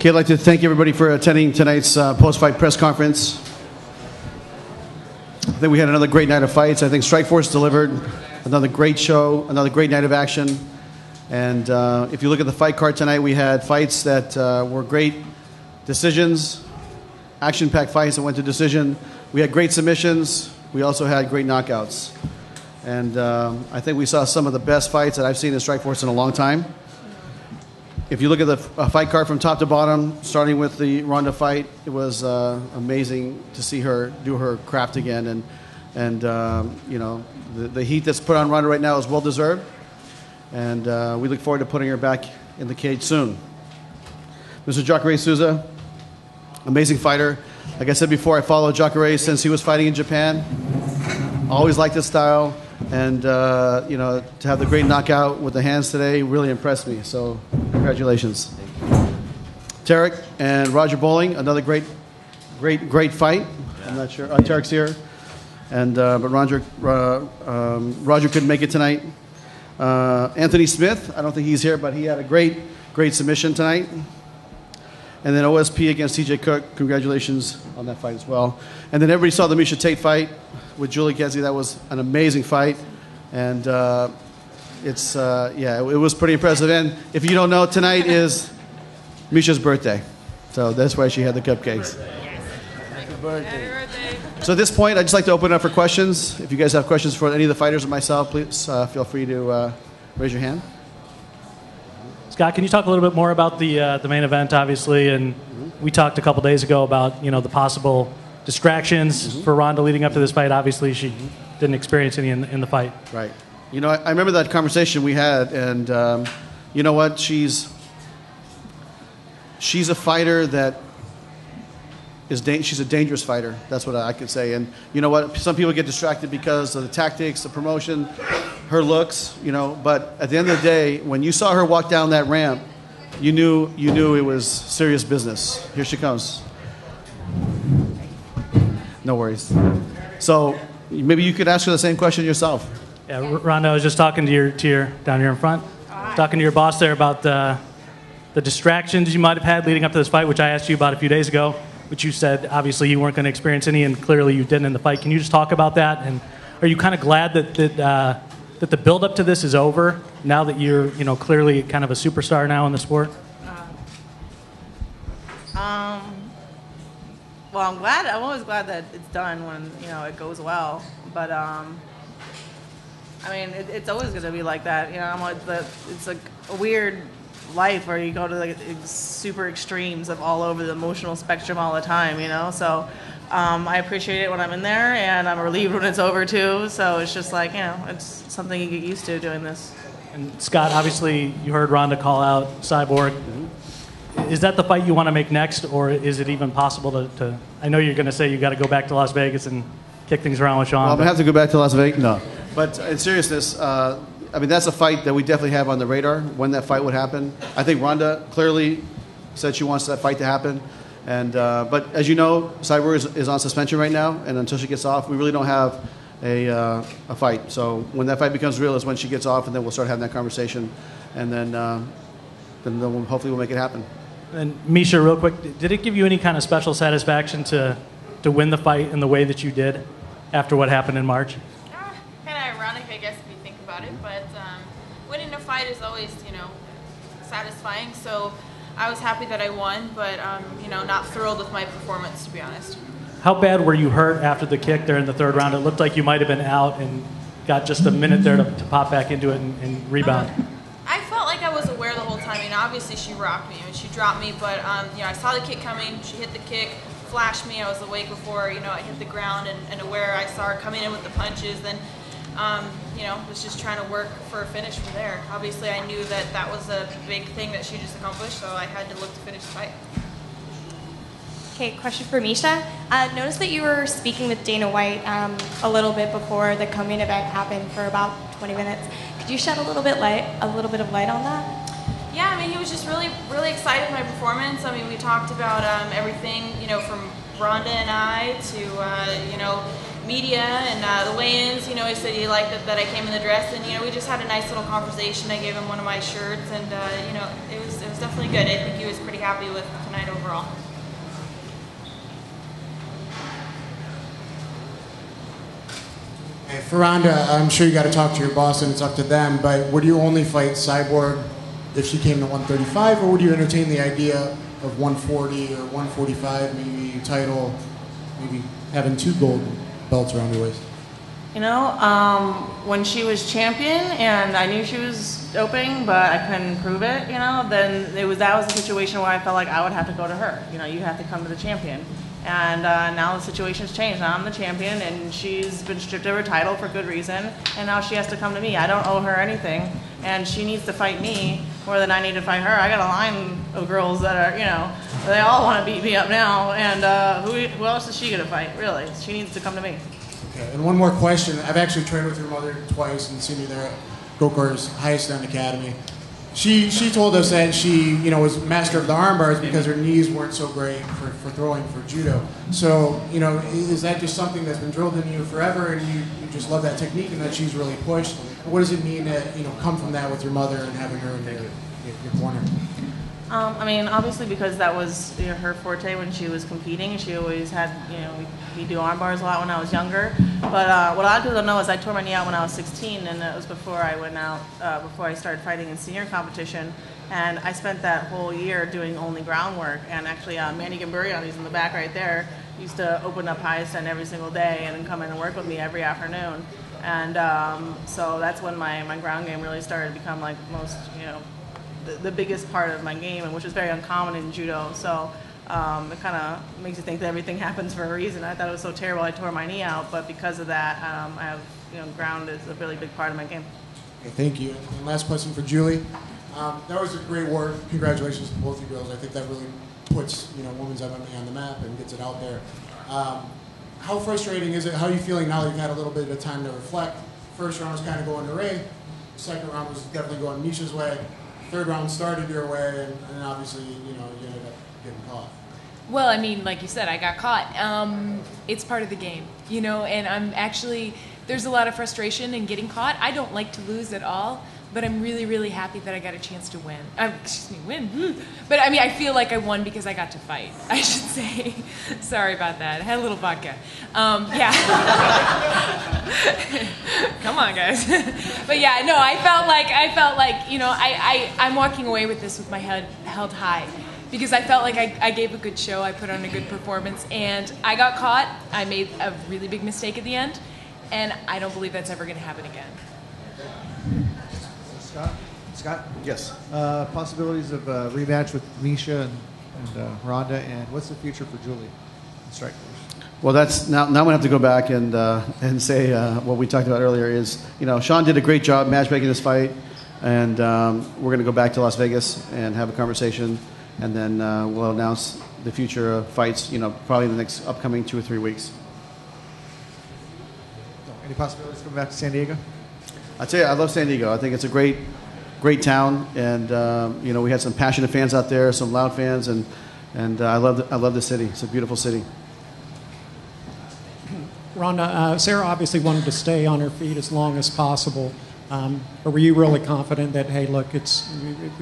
Okay, I'd like to thank everybody for attending tonight's post-fight press conference. I think we had another great night of fights. I think Strikeforce delivered another great show, another great night of action. And if you look at the fight card tonight, we had fights that were great decisions, action-packed fights that went to decision. We had great submissions. We also had great knockouts. And I think we saw some of the best fights that I've seen in Strikeforce in a long time. If you look at the fight card from top to bottom, starting with the Ronda fight, it was amazing to see her do her craft again. And you know, the heat that's put on Ronda right now is well-deserved. And we look forward to putting her back in the cage soon. Mr. Jacare Souza, amazing fighter. Like I said before, I followed Jacare since he was fighting in Japan. Always liked his style. And, you know, to have the great knockout with the hands today really impressed me. So, congratulations. Tarek and Roger Bowling, another great fight. I'm not sure. Tarek's here. And, but Roger couldn't make it tonight. Anthony Smith, I don't think he's here, but he had a great submission tonight. And then OSP against TJ Cook, congratulations on that fight as well. And then everybody saw the Miesha Tate fight with Julie Kedzie. That was an amazing fight. And yeah, it was pretty impressive. And if you don't know, tonight is Miesha's birthday. So that's why she had the cupcakes. Happy birthday. So at this point, I'd just like to open it up for questions. If you guys have questions for any of the fighters or myself, please feel free to raise your hand. Scott, can you talk a little bit more about the main event, obviously? And we talked a couple days ago about, you know, the possible distractions for Ronda leading up to this fight. Obviously, she didn't experience any in the fight. Right. You know, I remember that conversation we had, and you know what? She's a fighter that she's a dangerous fighter. That's what I could say. And you know what? Some people get distracted because of the tactics, the promotion, her looks, you know. But at the end of the day, when you saw her walk down that ramp, you knew it was serious business. Here she comes. No worries. So maybe you could ask her the same question yourself. Yeah, Ronda, I was just talking to your down here in front, talking to your boss there about the distractions you might have had leading up to this fight, which I asked you about a few days ago, which you said obviously you weren't going to experience any, and clearly you didn't in the fight. Can you just talk about that? And are you kind of glad that the build-up to this is over now that you're, you know, clearly kind of a superstar now in the sport? Well, I'm always glad that it's done when, you know, it goes well. But I mean, it's always going to be like that. You know, it's like a weird life where you go to like super extremes of all over the emotional spectrum all the time. You know, so I appreciate it when I'm in there, and I'm relieved when it's over too. So it's just like, you know, it's something you get used to doing this. And Scott, obviously, you heard Ronda call out Cyborg. Is that the fight you want to make next, or is it even possible to I know you're going to say you got to go back to Las Vegas and kick things around with Sean. Well, I'm going to have to go back to Las Vegas. No. But in seriousness, I mean, that's a fight that we definitely have on the radar when that fight would happen. I think Ronda clearly said she wants that fight to happen. And but as you know, Cyborg is on suspension right now, and until she gets off, we really don't have a fight. So when that fight becomes real is when she gets off, and then we'll start having that conversation, and then hopefully we'll make it happen. And Miesha, real quick, did it give you any kind of special satisfaction to win the fight in the way that you did after what happened in March? Kind of ironic, I guess, if you think about it. But winning a fight is always, you know, satisfying. So I was happy that I won, but you know, not thrilled with my performance, to be honest. How bad were you hurt after the kick there in the third round? It looked like you might have been out and got just a minute there to pop back into it and rebound. I felt like I was aware the whole time. I mean, obviously she rocked me. I mean, she dropped me, but you know, I saw the kick coming. She hit the kick, flashed me. I was awake before, you know, I hit the ground and aware. I saw her coming in with the punches. Then, you know, was just trying to work for a finish from there. Obviously, I knew that that was a big thing that she just accomplished, so I had to look to finish the fight. Okay, question for Miesha. Noticed that you were speaking with Dana White a little bit before the co-main event happened for about 20 minutes. Could you shed a little bit of light on that? Yeah, I mean, he was just really excited with my performance. I mean, we talked about everything, you know, from Ronda and I to, you know, media and the weigh-ins. You know, he said he liked that I came in the dress, and you know, we just had a nice little conversation. I gave him one of my shirts, and you know, it was definitely good. I think he was pretty happy with tonight overall. Hey, for Ronda, I'm sure you got to talk to your boss, and it's up to them. But would you only fight Cyborg if she came to 135, or would you entertain the idea of 140 or 145, maybe title, maybe having 2 gold belts around your waist? You know, when she was champion and I knew she was doping, but I couldn't prove it, you know, then that was a situation where I felt like I would have to go to her. You know, you have to come to the champion. And now the situation's changed. Now I'm the champion, and she's been stripped of her title for good reason, and now she has to come to me. I don't owe her anything, and she needs to fight me more than I need to fight her. I got a line of girls that are, you know, they all want to beat me up now, and who else is she going to fight, really? She needs to come to me. Okay, and one more question. I've actually trained with your mother twice and seen you there at Gokar's highest end academy. She told us that she, you know, was master of the arm bars because her knees weren't so great for throwing for judo. So, you know, is that just something that's been drilled into you forever, and you just love that technique and that she's really pushed? What does it mean to, you know, come from that with your mother and having her in your corner? I mean, obviously because that was her forte when she was competing. She always had, you know, we do arm bars a lot when I was younger. But what a lot of people don't know is I tore my knee out when I was 16, and it was before I went out, before I started fighting in senior competition. And I spent that whole year doing only groundwork. And actually, Manny Gamburian, he's in the back right there, used to open up highest end every single day and then come in and work with me every afternoon. And so that's when my ground game really started to become like most, you know, the biggest part of my game, and which is very uncommon in judo. So it kind of makes you think that everything happens for a reason. I thought it was so terrible I tore my knee out, but because of that, I have, you know, ground is a really big part of my game. Okay, thank you. And last question for Julie. That was a great work. Congratulations to both you girls. I think that really puts, you know, women's MMA on the map and gets it out there. How frustrating is it? How are you feeling now that you've had a little bit of time to reflect? First round was kind of going to Ray. Second round was definitely going Misha's way. Third round started your way, and obviously, you know, you ended up getting caught. Well, I mean, like you said, I got caught. It's part of the game, you know, and I'm actually, there's a lot of frustration in getting caught. I don't like to lose at all, but I'm really, really happy that I got a chance to win. Win. But I mean, I feel like I won because I got to fight, I should say. Sorry about that. I had a little vodka. Yeah. Come on, guys. But yeah, no, I felt like, you know, I'm walking away with this with my head held high. Because I felt like I gave a good show, I put on a good performance, and I got caught. I made a really big mistake at the end, and I don't believe that's ever going to happen again. Scott? Yes. Possibilities of a rematch with Misha and Ronda, and what's the future for Julie in Strikeforce? Well, that's now we have to go back and say what we talked about earlier is, you know, Sean did a great job matchmaking this fight, and we're going to go back to Las Vegas and have a conversation, and then we'll announce the future of fights, you know, probably in the next upcoming 2 or 3 weeks. Any possibilities of coming back to San Diego? I tell you, I love San Diego. I think it's a great town, and you know, we had some passionate fans out there, some loud fans, and I love the city. It's a beautiful city. Ronda, Sarah obviously wanted to stay on her feet as long as possible, but were you really confident that, hey, look, it's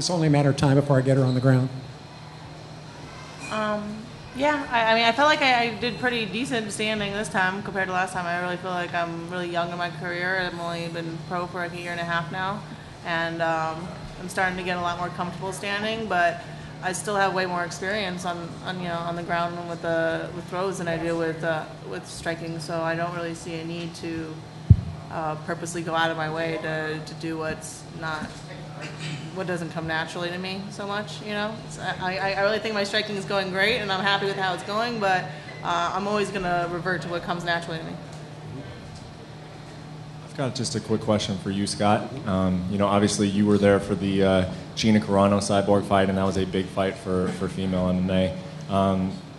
only a matter of time before I get her on the ground? Yeah, I mean, I felt like I did pretty decent standing this time compared to last time. I really feel like I'm really young in my career. I've only been pro for like a year and a half now, and I'm starting to get a lot more comfortable standing. But I still have way more experience on you know, on the ground and with throws than I do with striking. So I don't really see a need to purposely go out of my way to do what doesn't come naturally to me so much, you know. So I really think my striking is going great, and I'm happy with how it's going, but I'm always going to revert to what comes naturally to me. I've got just a quick question for you, Scott. You know, obviously you were there for the Gina Carano Cyborg fight, and that was a big fight for female MMA.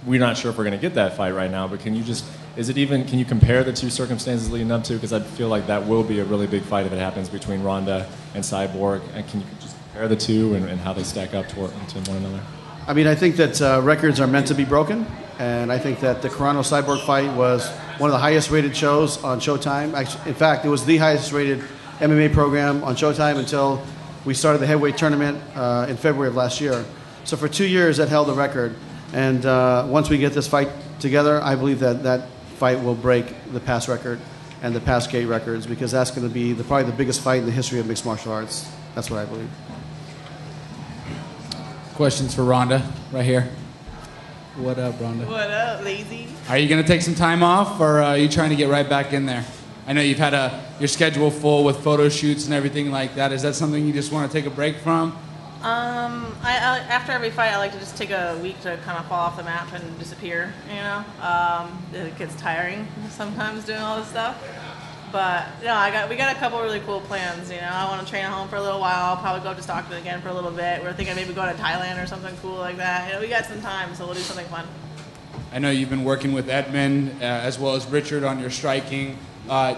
We're not sure if we're going to get that fight right now, but can you compare the two circumstances leading up to? Because I feel like that will be a really big fight if it happens between Ronda and Cyborg. And can you just compare the two and how they stack up to one another? I mean, I think that records are meant to be broken, and I think that the Carano Cyborg fight was one of the highest rated shows on Showtime. Actually, in fact, it was the highest rated MMA program on Showtime until we started the heavyweight tournament in February of last year. So for 2 years, that held the record. And once we get this fight together, I believe that fight will break the past record and the past gate records, because that's going to be probably the biggest fight in the history of mixed martial arts. That's what I believe. Questions for Rhonda, right here. What up, Rhonda? What up, lazy? Are you going to take some time off, or are you trying to get right back in there? I know you've had your schedule full with photo shoots and everything like that. Is that something you just want to take a break from? After every fight, I like to just take a week to kind of fall off the map and disappear, you know? It gets tiring sometimes doing all this stuff. But, you know, we got a couple really cool plans, you know? I want to train at home for a little while. I'll probably go up to Stockton again for a little bit. We're thinking maybe going to Thailand or something cool like that. You know, we got some time, so we'll do something fun. I know you've been working with Edmund as well as Richard on your striking.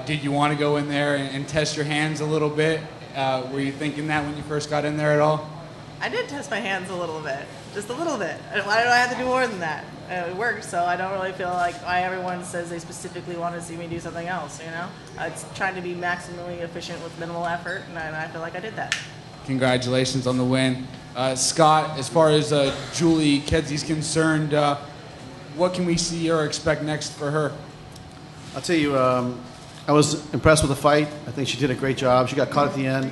Did you want to go in there and test your hands a little bit? Were you thinking that when you first got in there at all? I did test my hands a little bit, just a little bit. Why do I have to do more than that? It worked, so I don't really feel like why everyone says they specifically want to see me do something else, you know? It's trying to be maximally efficient with minimal effort, and I feel like I did that. Congratulations on the win. Scott, as far as Julie Kedzi's concerned, what can we see or expect next for her? I'll tell you, I was impressed with the fight. I think she did a great job. She got caught at the end.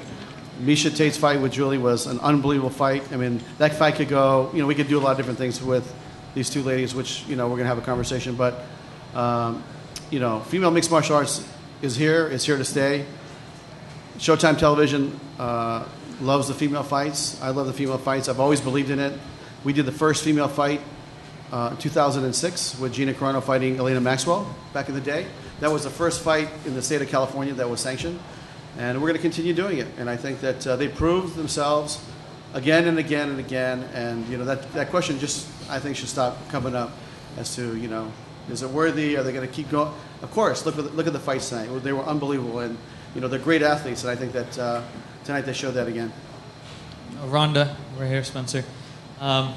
Miesha Tate's fight with Julie was an unbelievable fight. I mean, that fight could go, you know, we could do a lot of different things with these two ladies, which, you know, we're going to have a conversation. But, you know, female mixed martial arts is here. It's here to stay. Showtime Television loves the female fights. I love the female fights. I've always believed in it. We did the first female fight in 2006 with Gina Carano fighting Elena Maxwell back in the day. That was the first fight in the state of California that was sanctioned. And we're going to continue doing it. And I think that they proved themselves again and again and again. And, you know, that question just, I think, should stop coming up as to, you know, is it worthy? Are they going to keep going? Of course, look at the fights tonight. They were unbelievable. And, you know, they're great athletes. And I think that tonight they showed that again. Rhonda, we're here, Spencer. Can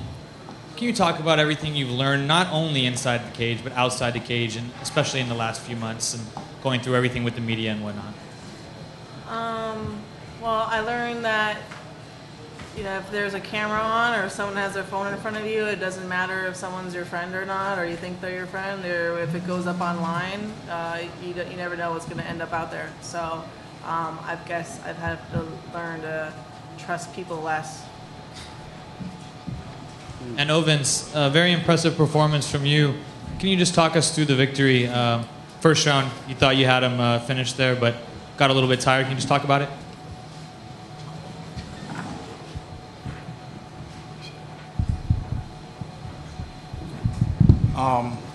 you talk about everything you've learned, not only inside the cage, but outside the cage, and especially in the last few months, and going through everything with the media and whatnot? Well, I learned that, you know, if there's a camera on or if someone has their phone in front of you, it doesn't matter if someone's your friend or not, or you think they're your friend, or if it goes up online, you never know what's going to end up out there. So I guess I've had to learn to trust people less. And Ovens, a very impressive performance from you. Can you just talk us through the victory? First round, you thought you had him finished there, but got a little bit tired. Can you just talk about it?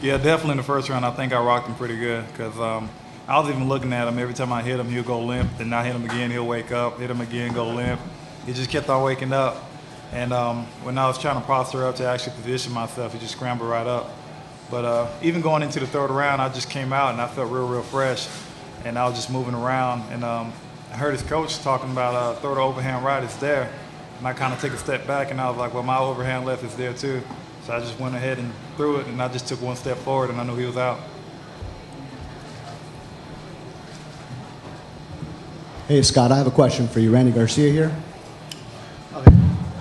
Yeah, definitely in the first round, I think I rocked him pretty good because I was even looking at him. Every time I hit him, he'll go limp. Then I hit him again, he'll wake up. Hit him again, go limp. He just kept on waking up. And when I was trying to posture up to actually position myself, he just scrambled right up. But even going into the third round, I just came out and I felt real fresh. And I was just moving around. And I heard his coach talking about throw the overhand right, it's there. And I kind of took a step back and I was like, well, my overhand left is there too. So I just went ahead and threw it, and I just took one step forward, and I knew he was out. Hey, Scott, I have a question for you. Randy Garcia here. Okay.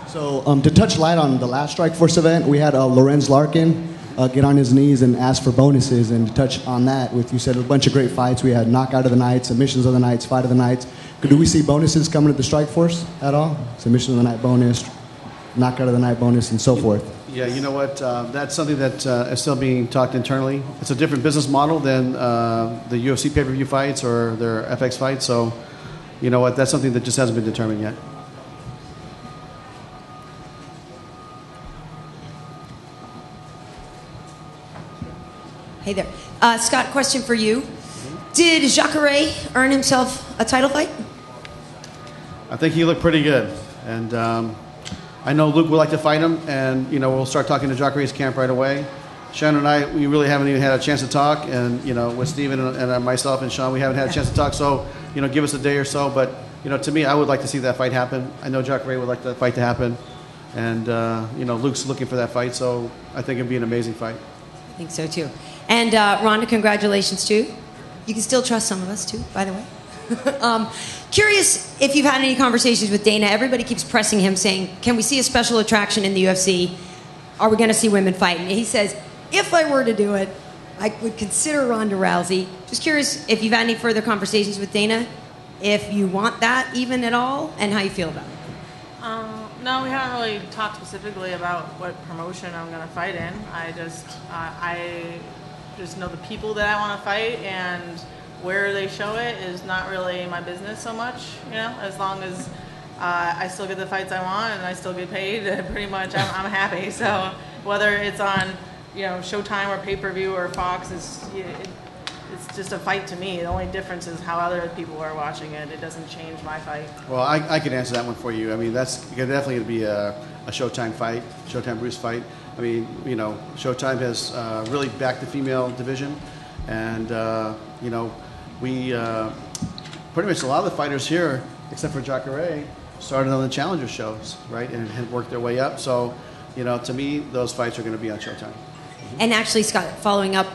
So to touch light on the last Strikeforce event, we had Lorenz Larkin get on his knees and ask for bonuses, and to touch on that, you said a bunch of great fights. We had knockout of the night, submissions of the nights, fight of the nights. Do we see bonuses coming to the Strikeforce at all? Submission of the night bonus, knockout of the night bonus, and so forth. Yeah, you know what? That's something that is still being talked internally. It's a different business model than the UFC pay-per-view fights or their FX fights. So, you know what? That's something that just hasn't been determined yet. Hey there. Scott, question for you. Did Jacare earn himself a title fight? I think he looked pretty good. And I know Luke would like to fight him, and, you know, we'll start talking to Jacare's camp right away. Shannon and I, we really haven't even had a chance to talk, and, you know, with Steven and myself and Sean, we haven't had a chance to talk, so, you know, give us a day or so. But, you know, to me, I would like to see that fight happen. I know Jacare would like that fight to happen, and, you know, Luke's looking for that fight, so I think it'd be an amazing fight. think so too. And Rhonda, congratulations too. You can still trust some of us too, by the way. Curious if you've had any conversations with Dana. Everybody keeps pressing him saying, can we see a special attraction in the UFC? Are we going to see women fight? And he says, if I were to do it, I would consider Ronda Rousey. Just curious if you've had any further conversations with Dana, if you want that even at all, and how you feel about it. No, we haven't really talked specifically about what promotion I'm going to fight in. I just know the people that I want to fight, and where they show it is not really my business so much. You know, as long as I still get the fights I want and I still get paid, pretty much I'm happy. So whether it's on, you know, Showtime or pay-per-view or Fox, it's just a fight to me. The only difference is how other people are watching it. It doesn't change my fight. Well, I can answer that one for you. I mean, that's definitely going to be a Showtime fight, Showtime Bruce fight. I mean, you know, Showtime has really backed the female division, and you know, we pretty much a lot of the fighters here, except for Jacare, started on the Challenger shows, right, and had worked their way up. So, you know, to me, those fights are going to be on Showtime. And actually, Scott, following up,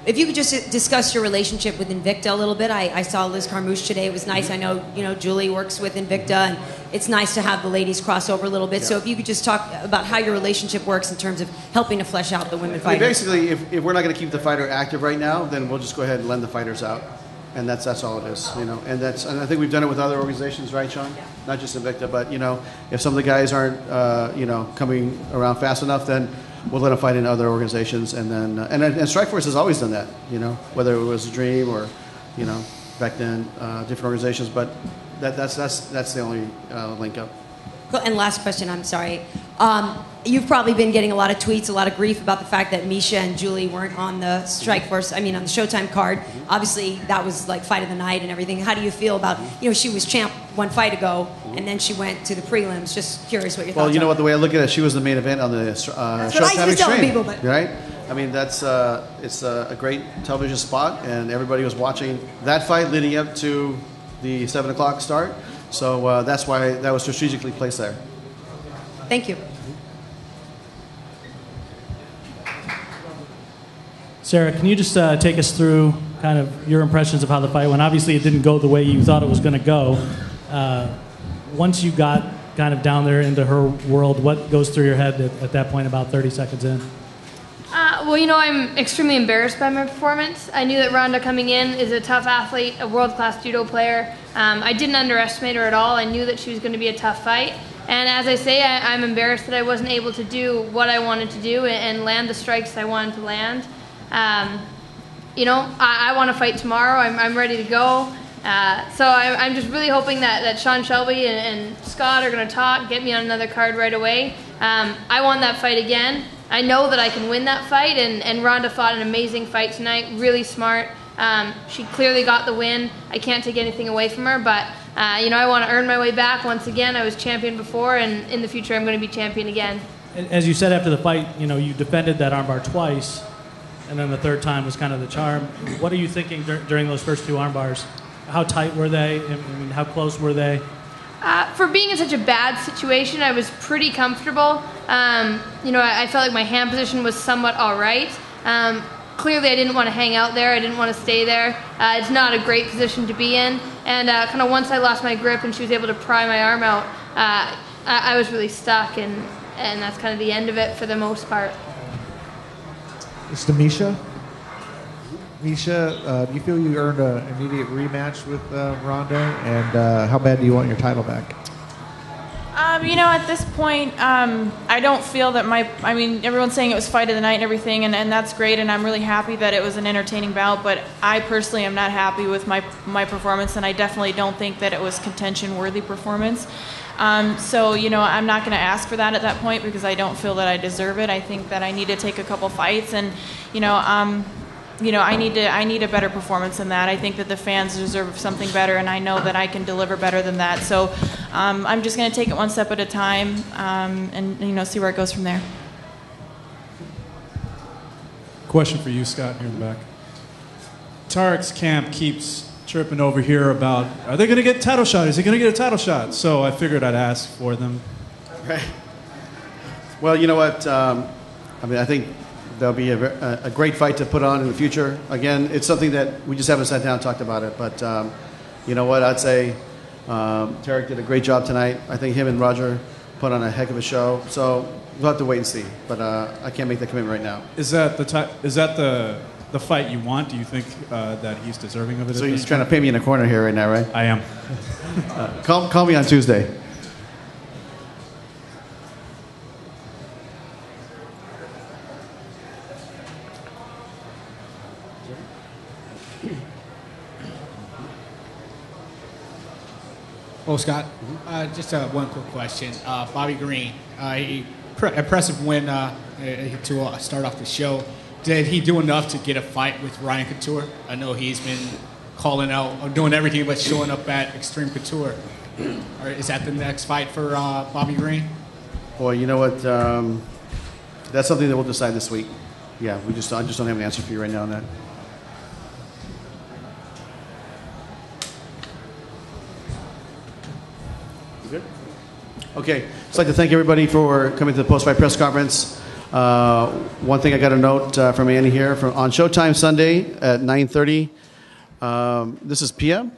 if you could just discuss your relationship with Invicta a little bit. I saw Liz Carmouche today. It was nice. I know, you know, Julie works with Invicta, and it's nice to have the ladies cross over a little bit. Yeah. So if you could just talk about how your relationship works in terms of helping to flesh out the women fighters. Basically, if we're not going to keep the fighter active right now, then we'll just go ahead and lend the fighters out. And that's all it is, you know. And I think we've done it with other organizations, right, Sean? Yeah. Not just Invicta, but, you know, if some of the guys aren't, you know, coming around fast enough, then we'll let them fight in other organizations. And then and Strikeforce has always done that, you know, whether it was a Dream or, you know, back then, different organizations. But that's the only link up. Cool. And last question, I'm sorry. You've probably been getting a lot of tweets, a lot of grief about the fact that Misha and Julie weren't on the Strikeforce, on the Showtime card. Obviously, that was like fight of the night and everything. How do you feel about, you know, she was champ one fight ago, and then she went to the prelims. Just curious what your thoughts are. Well, you know what, the way I look at it, she was the main event on the Showtime Extreme. People, but... Right? I mean, it's a great television spot, and everybody was watching that fight leading up to the 7 o'clock start. So that's why that was strategically placed there. Thank you. Sarah, can you just take us through kind of your impressions of how the fight went? Obviously, it didn't go the way you thought it was going to go. Once you got kind of down there into her world, what goes through your head at that point about 30 seconds in? Well, you know, I'm extremely embarrassed by my performance. I knew that Ronda coming in is a tough athlete, a world-class judo player. I didn't underestimate her at all. I knew that she was going to be a tough fight. And as I say, I'm embarrassed that I wasn't able to do what I wanted to do and land the strikes I wanted to land. You know, I want to fight tomorrow. I'm ready to go. So I'm just really hoping that Sean Shelby and Scott are going to talk, get me on another card right away. I want that fight again. I know that I can win that fight, and Ronda fought an amazing fight tonight, really smart. She clearly got the win. I can't take anything away from her, but you know, I want to earn my way back once again. I was champion before, and in the future I'm going to be champion again. As you said after the fight, you know, you defended that armbar twice, and then the third time was kind of the charm. What are you thinking during those first two armbars? How tight were they? I mean, how close were they? For being in such a bad situation, I was pretty comfortable. You know, I felt like my hand position was somewhat all right. Clearly, I didn't want to hang out there. I didn't want to stay there. It's not a great position to be in. And kind of once I lost my grip and she was able to pry my arm out, I was really stuck, and that's kind of the end of it for the most part. It's to Misha. Misha, do you feel you earned an immediate rematch with Ronda? And how bad do you want your title back? You know, at this point, I don't feel that I mean, everyone's saying it was fight of the night and everything, and that's great, and I'm really happy that it was an entertaining bout, but I personally am not happy with my performance, and I definitely don't think that it was contention-worthy performance. So, you know, I'm not going to ask for that at that point because I don't feel that I deserve it. I think that I need to take a couple fights, and, you know, I need a better performance than that. I think that the fans deserve something better, and I know that I can deliver better than that. So I'm just going to take it one step at a time, and you know, see where it goes from there. Question for you, Scott, here in the back. Tarek's camp keeps tripping over here about, are they going to get a title shot? Is he going to get a title shot? So I figured I'd ask for them. Right. Well, you know what? I mean, I think there'll be a great fight to put on in the future. Again, it's something that we just haven't sat down and talked about it. But you know what? I'd say Tarek did a great job tonight. I think him and Roger put on a heck of a show. So we'll have to wait and see. But I can't make that commitment right now. Is that the fight you want? Do you think that he's deserving of it? So you're trying to pay me in a corner here right now, right? I am. Call me on Tuesday. Oh, Scott, just one quick question. Bobby Green, impressive win to start off the show. Did he do enough to get a fight with Ryan Couture? I know he's been calling out, or doing everything but showing up at Extreme Couture. Or is that the next fight for Bobby Green? Boy, you know what? That's something that we'll decide this week. Yeah, I just don't have an answer for you right now on that. Good? Okay, I'd like to thank everybody for coming to the post-fight press conference. One thing I got a note from Annie here on Showtime Sunday at 9:30. This is p.m.?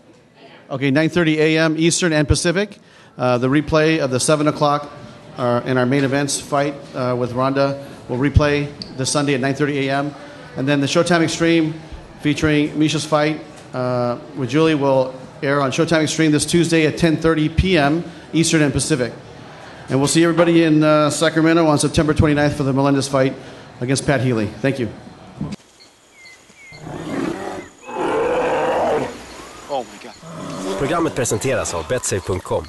Okay, 9:30 a.m. Eastern and Pacific. The replay of the 7 o'clock in our main events fight with Ronda will replay this Sunday at 9:30 a.m. And then the Showtime Extreme featuring Misha's fight with Julie will air on Showtime Extreme this Tuesday at 10:30 p.m. Eastern and Pacific. And we'll see everybody in Sacramento on September 29th for the Melendez fight against Pat Healy. Thank you. Oh my God. Programmet presenteras av betsafe.com.